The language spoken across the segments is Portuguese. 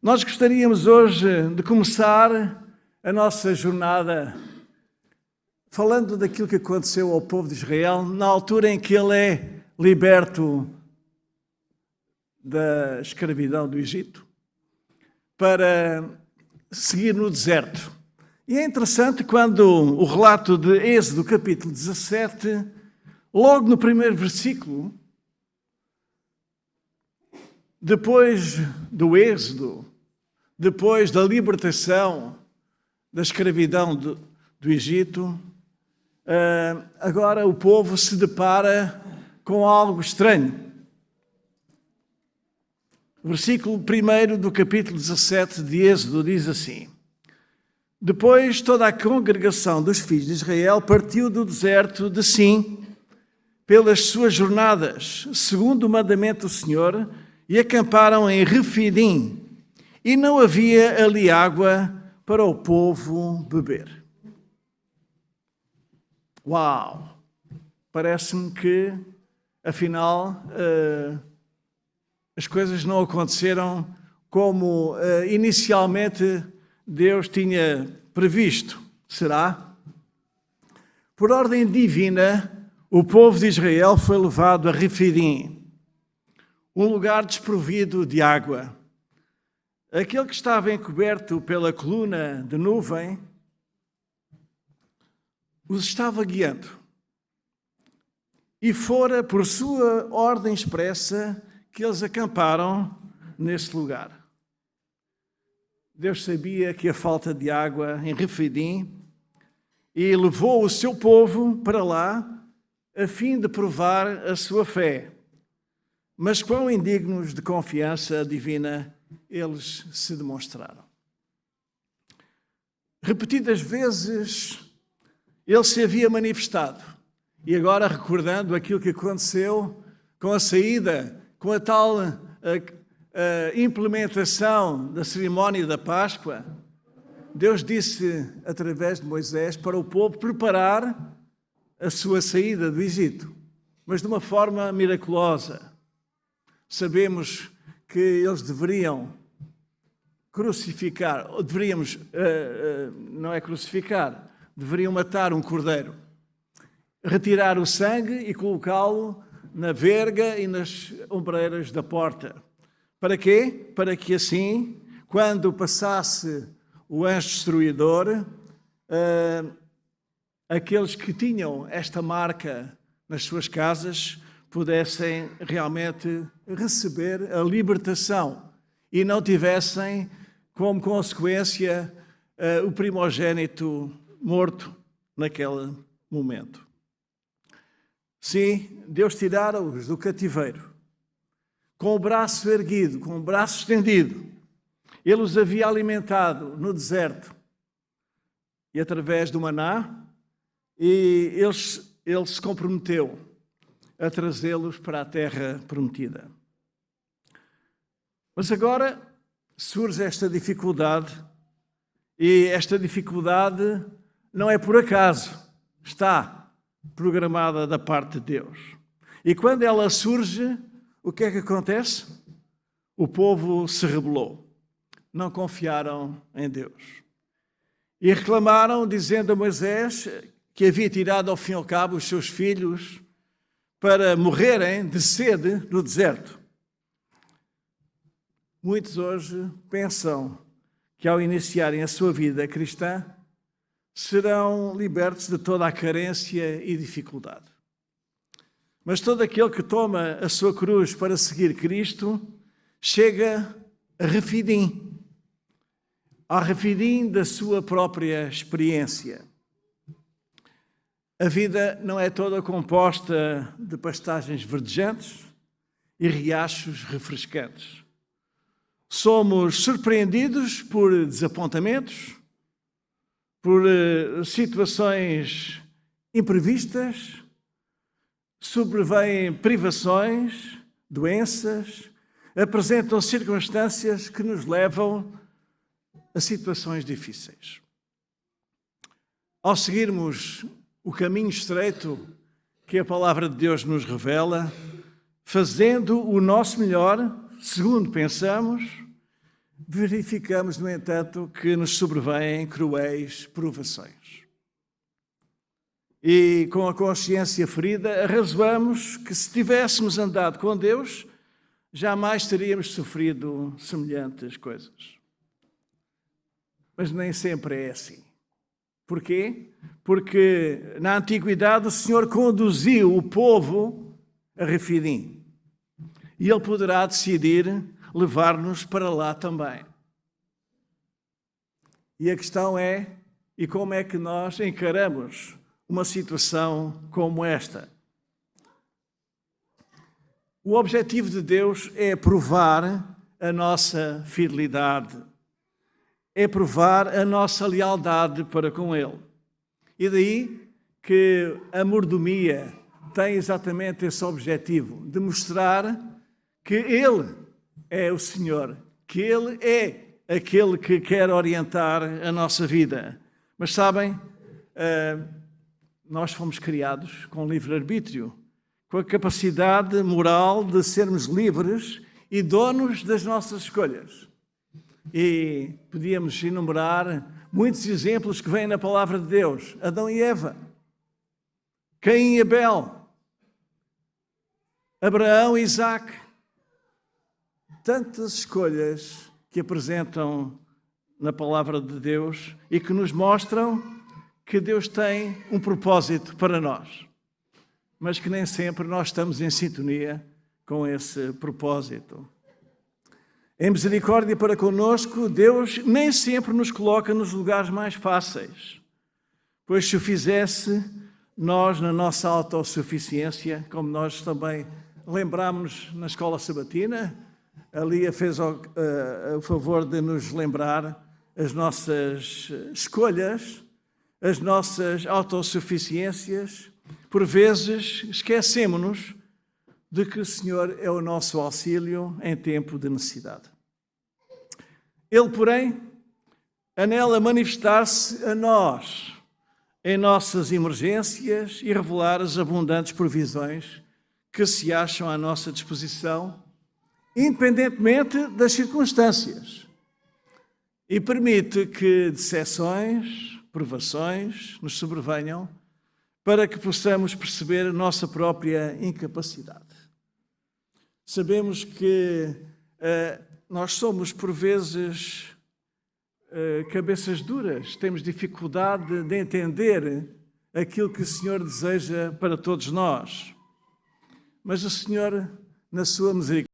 Nós gostaríamos hoje de começar a nossa jornada falando daquilo que aconteceu ao povo de Israel na altura em que ele é liberto da escravidão do Egito para seguir no deserto. E é interessante quando o relato de Êxodo, capítulo 17, logo no primeiro versículo, depois do Êxodo, depois da libertação da escravidão do Egito, agora o povo se depara com algo estranho. O versículo 1 do capítulo 17 de Êxodo diz assim: Depois toda a congregação dos filhos de Israel partiu do deserto de Sim pelas suas jornadas, segundo o mandamento do Senhor, e acamparam em Refidim, e não havia ali água para o povo beber. Uau! Parece-me que, afinal, as coisas não aconteceram como inicialmente Deus tinha previsto. Será? Por ordem divina, o povo de Israel foi levado a Refidim, um lugar desprovido de água. Aquele que estava encoberto pela coluna de nuvem os estava guiando. E fora por sua ordem expressa que eles acamparam nesse lugar. Deus sabia que a falta de água em Refidim e levou o seu povo para lá a fim de provar a sua fé. Mas quão indignos de confiança divina eles se demonstraram. Repetidas vezes ele se havia manifestado. E agora, recordando aquilo que aconteceu com a saída, com a tal implementação da cerimónia da Páscoa, Deus disse, através de Moisés, para o povo preparar a sua saída do Egito, mas de uma forma miraculosa. Sabemos que eles deveriam crucificar, ou deveríamos, não é crucificar, deveriam matar um cordeiro, retirar o sangue e colocá-lo na verga e nas ombreiras da porta. Para quê? Para que assim, quando passasse o anjo destruidor, aqueles que tinham esta marca nas suas casas pudessem realmente receber a libertação e não tivessem como consequência o primogênito morto naquele momento. Sim, Deus tirara-os do cativeiro, com o braço erguido, com o braço estendido. Ele os havia alimentado no deserto e através do maná, e ele se comprometeu a trazê-los para a terra prometida. Mas agora surge esta dificuldade, e esta dificuldade não é por acaso, está programada da parte de Deus. E quando ela surge, o que é que acontece? O povo se rebelou, não confiaram em Deus. E reclamaram, dizendo a Moisés que havia tirado ao fim e ao cabo os seus filhos para morrerem de sede no deserto. Muitos hoje pensam que ao iniciarem a sua vida cristã, serão libertos de toda a carência e dificuldade. Mas todo aquele que toma a sua cruz para seguir Cristo, chega a Refidim, ao Refidim da sua própria experiência. A vida não é toda composta de pastagens verdejantes e riachos refrescantes. Somos surpreendidos por desapontamentos, por situações imprevistas, sobrevêm privações, doenças, apresentam circunstâncias que nos levam a situações difíceis. Ao seguirmos o caminho estreito que a palavra de Deus nos revela, fazendo o nosso melhor, segundo pensamos, verificamos, no entanto, que nos sobrevêm cruéis provações. E com a consciência ferida, arrazoamos que se tivéssemos andado com Deus, jamais teríamos sofrido semelhantes coisas. Mas nem sempre é assim. Porquê? Porque na antiguidade o Senhor conduziu o povo a Refidim. E Ele poderá decidir levar-nos para lá também. E a questão é, e como é que nós encaramos uma situação como esta? O objetivo de Deus é provar a nossa fidelidade, é provar a nossa lealdade para com Ele. E daí que a mordomia tem exatamente esse objetivo, de mostrar que Ele é o Senhor, que Ele é aquele que quer orientar a nossa vida. Mas sabem, nós fomos criados com livre-arbítrio, com a capacidade moral de sermos livres e donos das nossas escolhas. E podíamos enumerar muitos exemplos que vêm na palavra de Deus. Adão e Eva, Caim e Abel, Abraão e Isaac. Tantas escolhas que apresentam na palavra de Deus e que nos mostram que Deus tem um propósito para nós, mas que nem sempre nós estamos em sintonia com esse propósito. Em misericórdia para conosco, Deus nem sempre nos coloca nos lugares mais fáceis, pois se o fizesse, nós, na nossa autossuficiência, como nós também lembrámos na escola sabatina, a Lia fez o favor de nos lembrar as nossas escolhas, as nossas autossuficiências. Por vezes esquecemos-nos de que o Senhor é o nosso auxílio em tempo de necessidade. Ele, porém, anela manifestar-se a nós em nossas emergências e revelar as abundantes provisões que se acham à nossa disposição, independentemente das circunstâncias, e permite que decepções, provações nos sobrevenham para que possamos perceber a nossa própria incapacidade. Sabemos que nós somos, por vezes, cabeças duras, temos dificuldade de entender aquilo que o Senhor deseja para todos nós. Mas o Senhor, na sua misericórdia,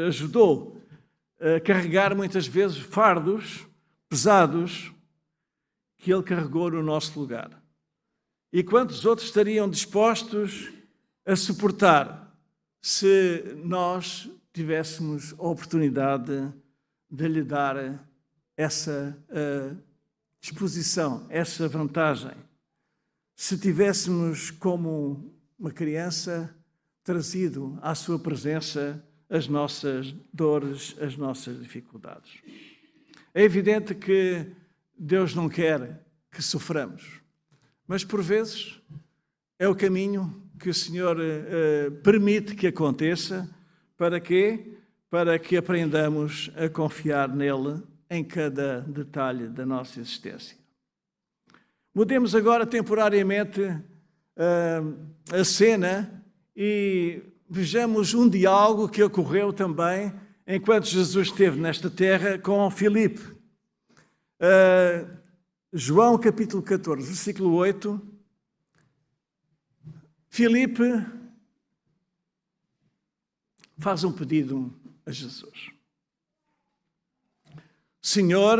ajudou a carregar muitas vezes fardos pesados que Ele carregou no nosso lugar. E quantos outros estariam dispostos a suportar se nós tivéssemos a oportunidade de lhe dar essa disposição, essa vantagem? Se tivéssemos, como uma criança, trazido à sua presença as nossas dores, as nossas dificuldades. É evidente que Deus não quer que soframos, mas por vezes é o caminho que o Senhor permite que aconteça. Para quê? Para que aprendamos a confiar nele em cada detalhe da nossa existência. Mudemos agora temporariamente a cena e vejamos um diálogo que ocorreu também enquanto Jesus esteve nesta terra com Filipe. João capítulo 14, versículo 8. Filipe faz um pedido a Jesus. Senhor,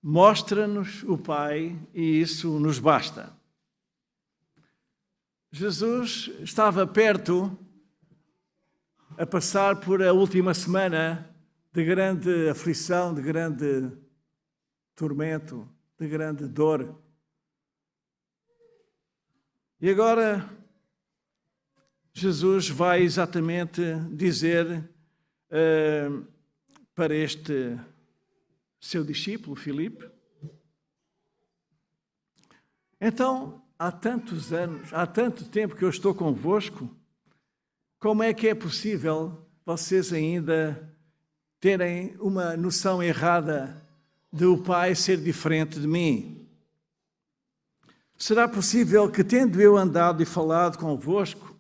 mostra-nos o Pai e isso nos basta. Jesus estava perto a passar por a última semana de grande aflição, de grande tormento, de grande dor. E agora Jesus vai exatamente dizer para este seu discípulo, Filipe: então, há tantos anos, há tanto tempo que eu estou convosco, como é que é possível vocês ainda terem uma noção errada de o Pai ser diferente de mim? Será possível que, tendo eu andado e falado convosco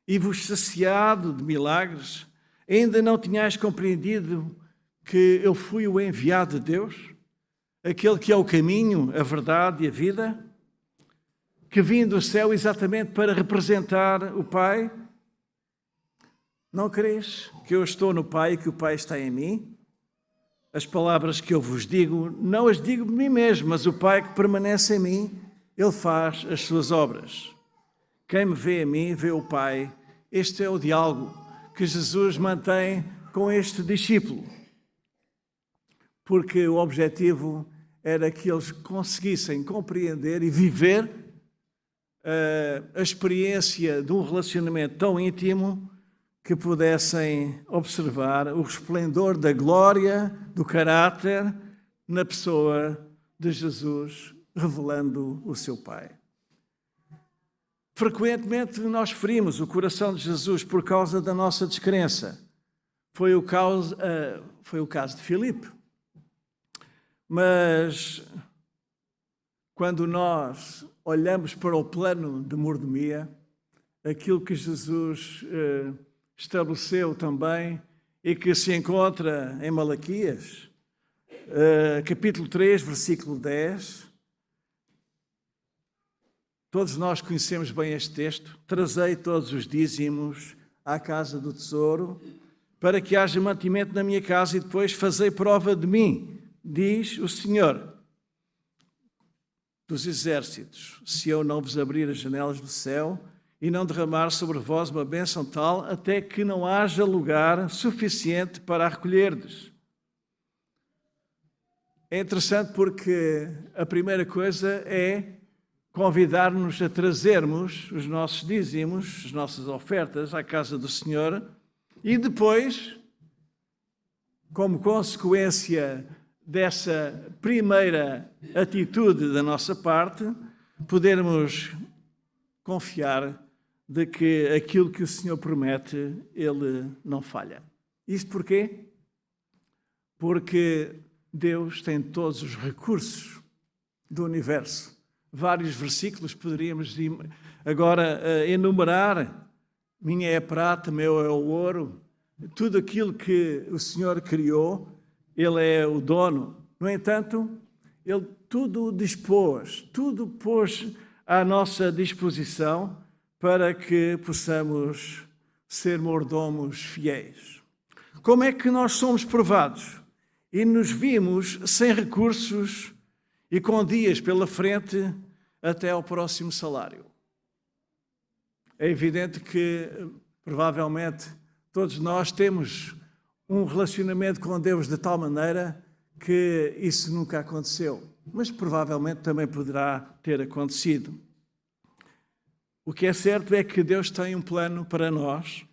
e vos saciado de milagres, ainda não tenhais compreendido que eu fui o enviado de Deus, aquele que é o caminho, a verdade e a vida, que vim do céu exatamente para representar o Pai? Não crees que eu estou no Pai e que o Pai está em mim? As palavras que eu vos digo, não as digo de mim mesmo, mas o Pai que permanece em mim, Ele faz as suas obras. Quem me vê a mim, vê o Pai. Este é o diálogo que Jesus mantém com este discípulo. Porque o objetivo era que eles conseguissem compreender e viver a experiência de um relacionamento tão íntimo que pudessem observar o resplendor da glória, do caráter na pessoa de Jesus, revelando o seu Pai. Frequentemente nós ferimos o coração de Jesus por causa da nossa descrença. Foi o caso de Filipe. Mas quando nós olhamos para o plano de mordomia, aquilo que Jesus estabeleceu também e que se encontra em Malaquias, capítulo 3, versículo 10, todos nós conhecemos bem este texto: trazei todos os dízimos à casa do tesouro, para que haja mantimento na minha casa, e depois fazei prova de mim, diz o Senhor dos exércitos, se eu não vos abrir as janelas do céu e não derramar sobre vós uma bênção tal, até que não haja lugar suficiente para a recolherdes. É interessante porque a primeira coisa é convidar-nos a trazermos os nossos dízimos, as nossas ofertas à casa do Senhor, e depois, como consequência dessa primeira atitude da nossa parte, podermos confiar de que aquilo que o Senhor promete, Ele não falha. Isto porquê? Porque Deus tem todos os recursos do universo. Vários versículos poderíamos agora enumerar. Minha é a prata, meu é o ouro. Tudo aquilo que o Senhor criou, Ele é o dono. No entanto, Ele tudo dispôs, tudo pôs à nossa disposição para que possamos ser mordomos fiéis. Como é que nós somos provados e nos vimos sem recursos e com dias pela frente até ao próximo salário? É evidente que, provavelmente, todos nós temos um relacionamento com Deus de tal maneira que isso nunca aconteceu, mas provavelmente também poderá ter acontecido. O que é certo é que Deus tem um plano para nós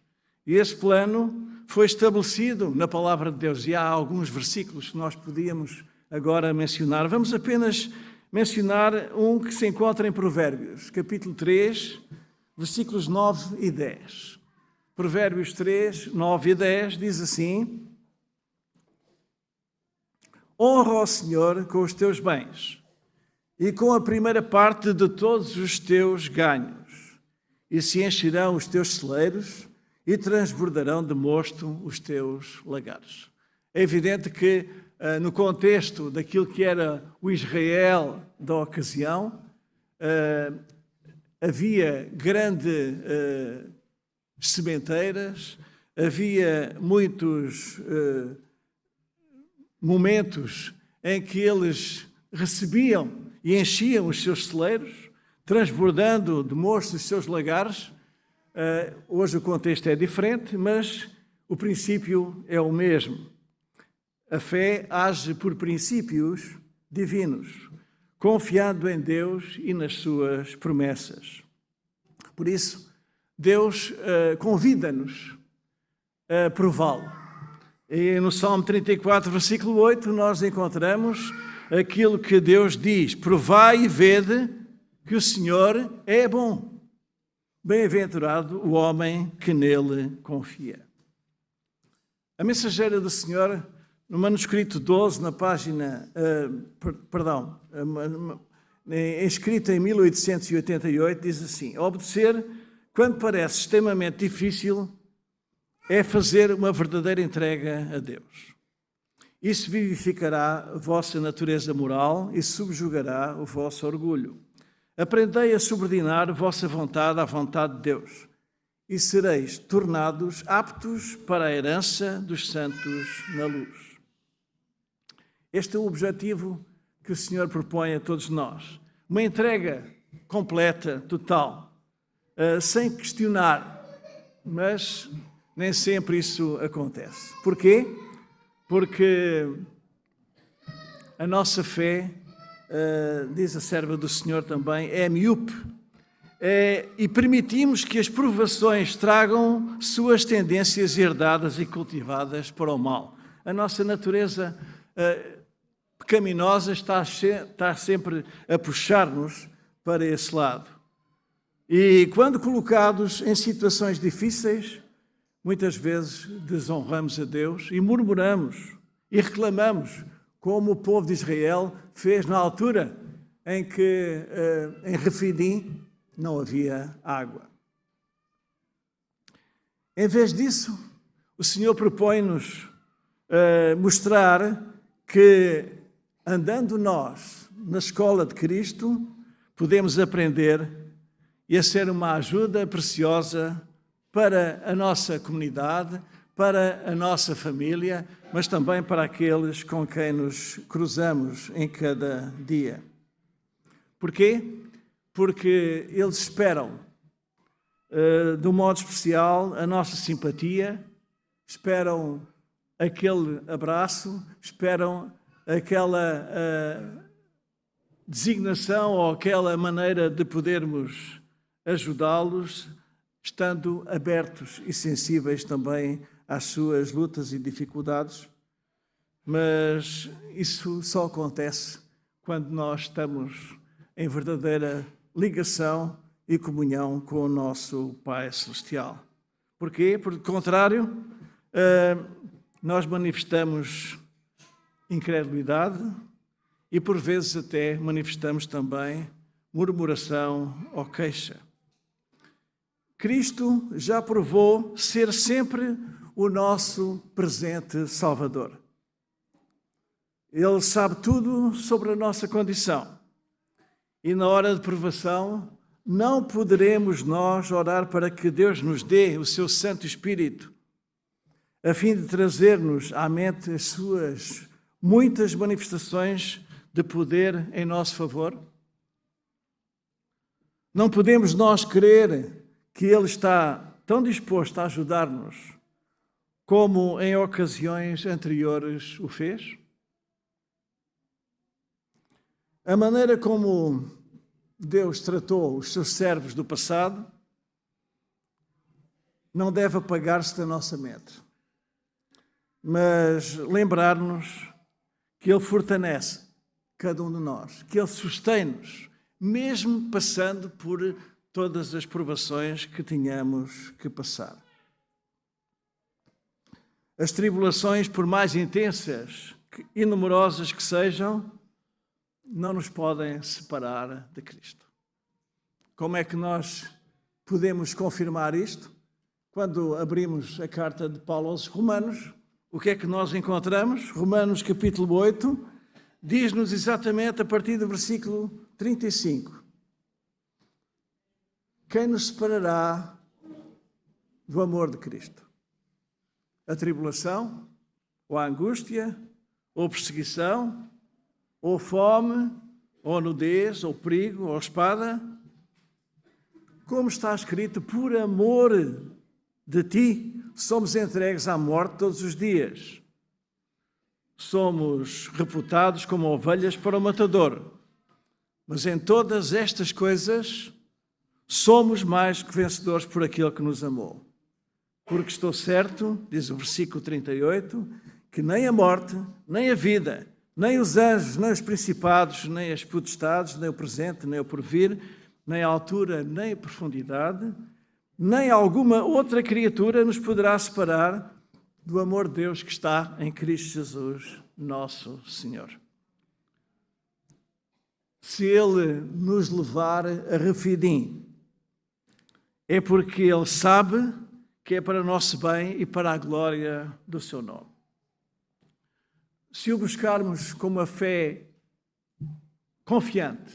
e esse plano foi estabelecido na Palavra de Deus, e há alguns versículos que nós podíamos agora mencionar. Vamos apenas mencionar um que se encontra em Provérbios, capítulo 3, versículos 9 e 10. Provérbios 3, 9 e 10 diz assim: honra ao Senhor com os teus bens e com a primeira parte de todos os teus ganhos, e se encherão os teus celeiros e transbordarão de mosto os teus lagares. É evidente que, no contexto daquilo que era o Israel da ocasião, havia grandes sementeiras, havia muitos momentos em que eles recebiam e enchiam os seus celeiros, transbordando de moços os seus lagares. Hoje o contexto é diferente, mas o princípio é o mesmo. A fé age por princípios divinos, confiando em Deus e nas suas promessas. Por isso, Deus convida-nos a prová-lo. E no Salmo 34, versículo 8, nós encontramos aquilo que Deus diz: provai e vede que o Senhor é bom. Bem-aventurado o homem que nele confia. A mensageira do Senhor, no manuscrito 12, na página, escrita em 1888, diz assim: obedecer, quando parece extremamente difícil, é fazer uma verdadeira entrega a Deus. Isso vivificará a vossa natureza moral e subjugará o vosso orgulho. Aprendei a subordinar a vossa vontade à vontade de Deus e sereis tornados aptos para a herança dos santos na luz. Este é o objetivo que o Senhor propõe a todos nós. Uma entrega completa, total, sem questionar, mas nem sempre isso acontece. Porquê? Porque a nossa fé, diz a serva do Senhor também, é miúpe. E permitimos que as provações tragam suas tendências herdadas e cultivadas para o mal. A nossa natureza pecaminosa está sempre a puxar-nos para esse lado. E quando colocados em situações difíceis, muitas vezes desonramos a Deus e murmuramos e reclamamos, como o povo de Israel fez na altura em que em Refidim não havia água. Em vez disso, o Senhor propõe-nos mostrar que, andando nós na escola de Cristo, podemos aprender e a ser uma ajuda preciosa para a nossa comunidade, para a nossa família, mas também para aqueles com quem nos cruzamos em cada dia. Porquê? Porque eles esperam, de um modo especial, a nossa simpatia, esperam aquele abraço, esperam aquela designação ou aquela maneira de podermos ajudá-los, estando abertos e sensíveis também às suas lutas e dificuldades. Mas isso só acontece quando nós estamos em verdadeira ligação e comunhão com o nosso Pai Celestial. Porquê? Porque, do contrário, nós manifestamos incredulidade e, por vezes, até manifestamos também murmuração ou queixa. Cristo já provou ser sempre o nosso presente Salvador. Ele sabe tudo sobre a nossa condição. E na hora de provação, não poderemos nós orar para que Deus nos dê o seu Santo Espírito, a fim de trazer-nos à mente as suas muitas manifestações de poder em nosso favor? Não podemos nós crer que Ele está tão disposto a ajudar-nos como em ocasiões anteriores o fez? A maneira como Deus tratou os seus servos do passado não deve apagar-se da nossa mente, mas lembrar-nos que Ele fortalece cada um de nós, que Ele sustém-nos, mesmo passando por todas as provações que tínhamos que passar. As tribulações, por mais intensas e numerosas que sejam, não nos podem separar de Cristo. Como é que nós podemos confirmar isto? Quando abrimos a carta de Paulo aos Romanos, o que é que nós encontramos? Romanos capítulo 8, diz-nos exatamente a partir do versículo 35. Quem nos separará do amor de Cristo? A tribulação, ou a angústia, ou a perseguição, ou fome, ou a nudez, ou perigo, ou a espada? como está escrito, por amor de ti, somos entregues à morte todos os dias. Somos reputados como ovelhas para o matador. Mas em todas estas coisas, somos mais que vencedores por aquele que nos amou. Porque estou certo, diz o versículo 38, que nem a morte, nem a vida, nem os anjos, nem os principados, nem as potestades, nem o presente, nem o porvir, nem a altura, nem a profundidade, nem alguma outra criatura nos poderá separar do amor de Deus que está em Cristo Jesus, nosso Senhor. Se Ele nos levar a Refidim, é porque Ele sabe que é para o nosso bem e para a glória do seu nome. Se o buscarmos com uma fé confiante,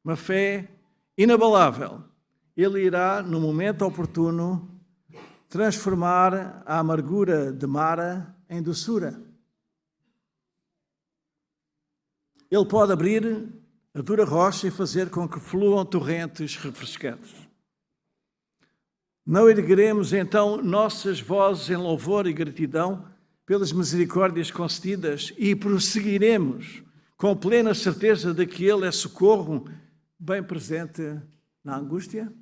uma fé inabalável, Ele irá, no momento oportuno, transformar a amargura de Mara em doçura. Ele pode abrir a dura rocha e fazer com que fluam torrentes refrescantes. Não ergueremos então nossas vozes em louvor e gratidão pelas misericórdias concedidas e prosseguiremos com plena certeza de que Ele é socorro bem presente na angústia?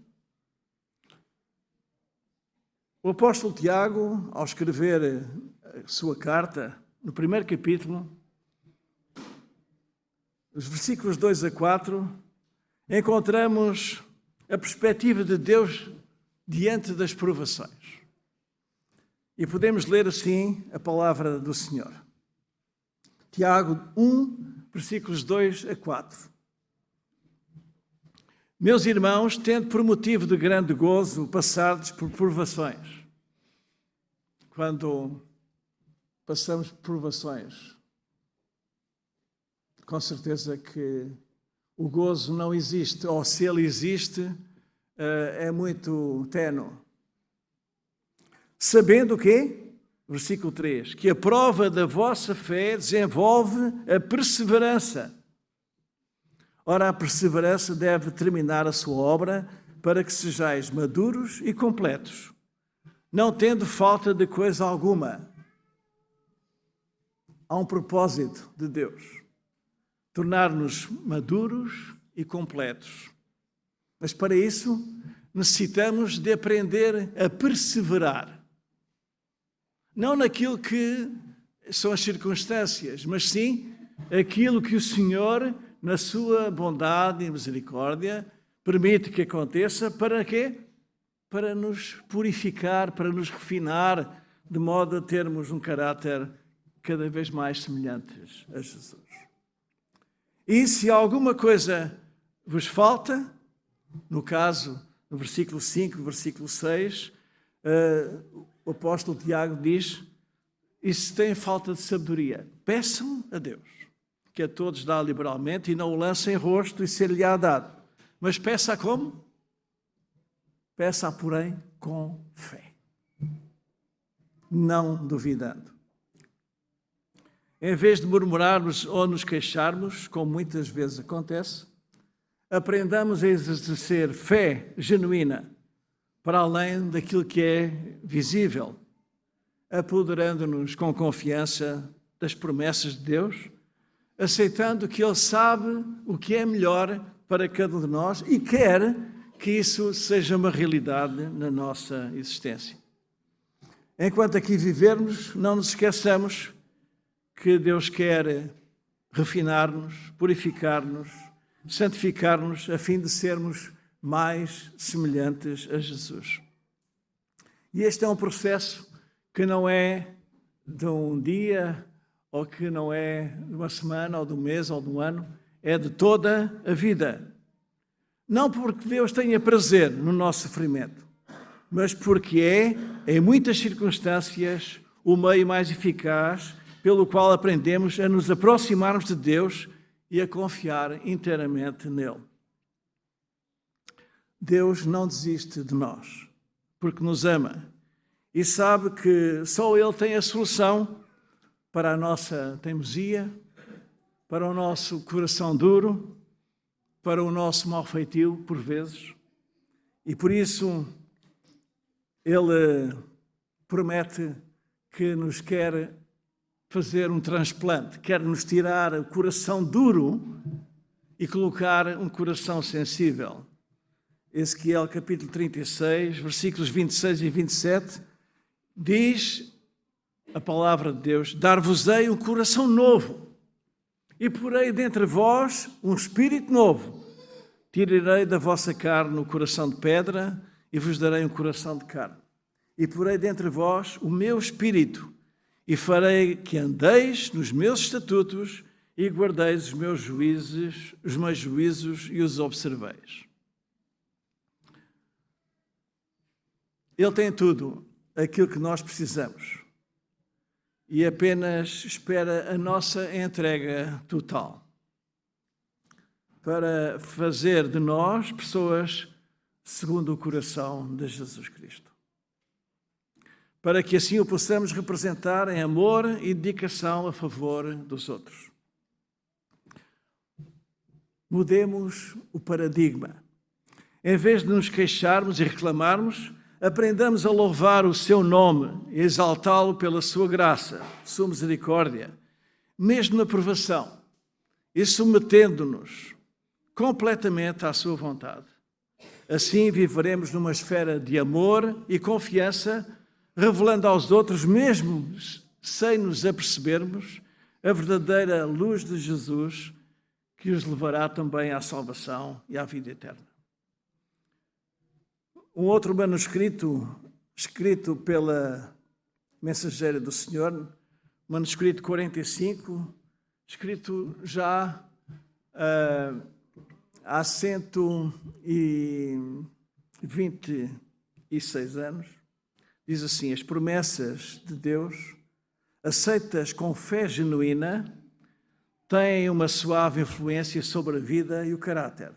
O apóstolo Tiago, ao escrever a sua carta, no primeiro capítulo, os versículos 2 a 4, encontramos a perspectiva de Deus diante das provações. E podemos ler assim a palavra do Senhor. Tiago 1, versículos 2 a 4. Meus irmãos, tendo por motivo de grande gozo passardes por provações. Quando passamos por provações, com certeza que o gozo não existe, ou se ele existe, é muito ténue. Sabendo o quê? Versículo 3. Que a prova da vossa fé desenvolve a perseverança. Ora, a perseverança deve terminar a sua obra para que sejais maduros e completos, não tendo falta de coisa alguma. Há um propósito de Deus: tornar-nos maduros e completos. Mas para isso necessitamos de aprender a perseverar. Não naquilo que são as circunstâncias, mas sim aquilo que o Senhor, na sua bondade e misericórdia, permite que aconteça. Para quê? Para nos purificar, para nos refinar, de modo a termos um caráter cada vez mais semelhantes a Jesus. E se alguma coisa vos falta, no caso, no versículo 5, versículo 6, o apóstolo Tiago diz: e se têm falta de sabedoria, peçam a Deus, que a todos dá liberalmente, e não o lancem em rosto e ser-lhe-á dado. Mas peça como? Peça, porém, com fé, não duvidando. Em vez de murmurarmos ou nos queixarmos, como muitas vezes acontece, aprendamos a exercer fé genuína para além daquilo que é visível, apoderando-nos com confiança das promessas de Deus, aceitando que Ele sabe o que é melhor para cada um de nós e quer que isso seja uma realidade na nossa existência. Enquanto aqui vivermos, não nos esqueçamos que Deus quer refinar-nos, purificar-nos, santificar-nos, a fim de sermos mais semelhantes a Jesus. E este é um processo que não é de um dia, ou que não é de uma semana, ou de um mês, ou de um ano, é de toda a vida. Não porque Deus tenha prazer no nosso sofrimento, mas porque é, em muitas circunstâncias, o meio mais eficaz pelo qual aprendemos a nos aproximarmos de Deus e a confiar inteiramente nele. Deus não desiste de nós, porque nos ama e sabe que só Ele tem a solução para a nossa teimosia, para o nosso coração duro, para o nosso mau feitio, por vezes. E por isso Ele promete que nos quer fazer um transplante, quer nos tirar o coração duro e colocar um coração sensível. Ezequiel capítulo 36, versículos 26 e 27, diz a palavra de Deus: dar-vos-ei um coração novo e porei dentre vós um espírito novo. Tirarei da vossa carne o coração de pedra e vos darei um coração de carne. E porei dentre vós o meu espírito e farei que andeis nos meus estatutos e guardeis os meus juízos e os observeis. Ele tem tudo aquilo que nós precisamos e apenas espera a nossa entrega total para fazer de nós pessoas segundo o coração de Jesus Cristo, para que assim o possamos representar em amor e dedicação a favor dos outros. Mudemos o paradigma. Em vez de nos queixarmos e reclamarmos, aprendamos a louvar o seu nome e exaltá-lo pela sua graça, sua misericórdia, mesmo na provação, e submetendo-nos completamente à sua vontade. Assim viveremos numa esfera de amor e confiança, revelando aos outros, mesmo sem nos apercebermos, a verdadeira luz de Jesus, que os levará também à salvação e à vida eterna. Um outro manuscrito, escrito pela mensageira do Senhor, manuscrito 45, escrito já há 126 anos, diz assim: as promessas de Deus, aceitas com fé genuína, têm uma suave influência sobre a vida e o caráter,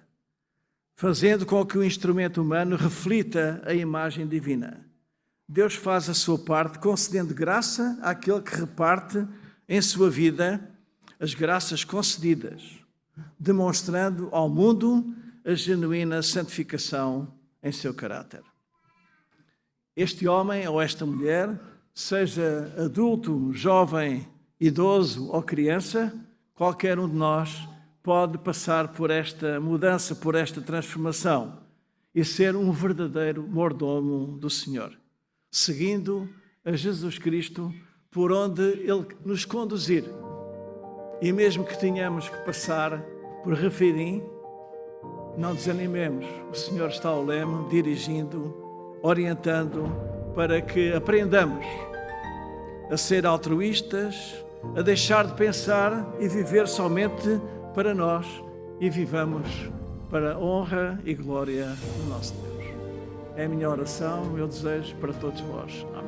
fazendo com que o instrumento humano reflita a imagem divina. Deus faz a sua parte, concedendo graça àquele que reparte em sua vida as graças concedidas, demonstrando ao mundo a genuína santificação em seu caráter. Este homem ou esta mulher, seja adulto, jovem, idoso ou criança, qualquer um de nós pode passar por esta mudança, por esta transformação e ser um verdadeiro mordomo do Senhor, seguindo a Jesus Cristo por onde Ele nos conduzir. E mesmo que tenhamos que passar por Refidim, não desanimemos. O Senhor está ao leme, dirigindo, orientando, para que aprendamos a ser altruístas, a deixar de pensar e viver somente para nós e vivamos para a honra e glória do nosso Deus. É a minha oração, o meu desejo para todos vós. Amém.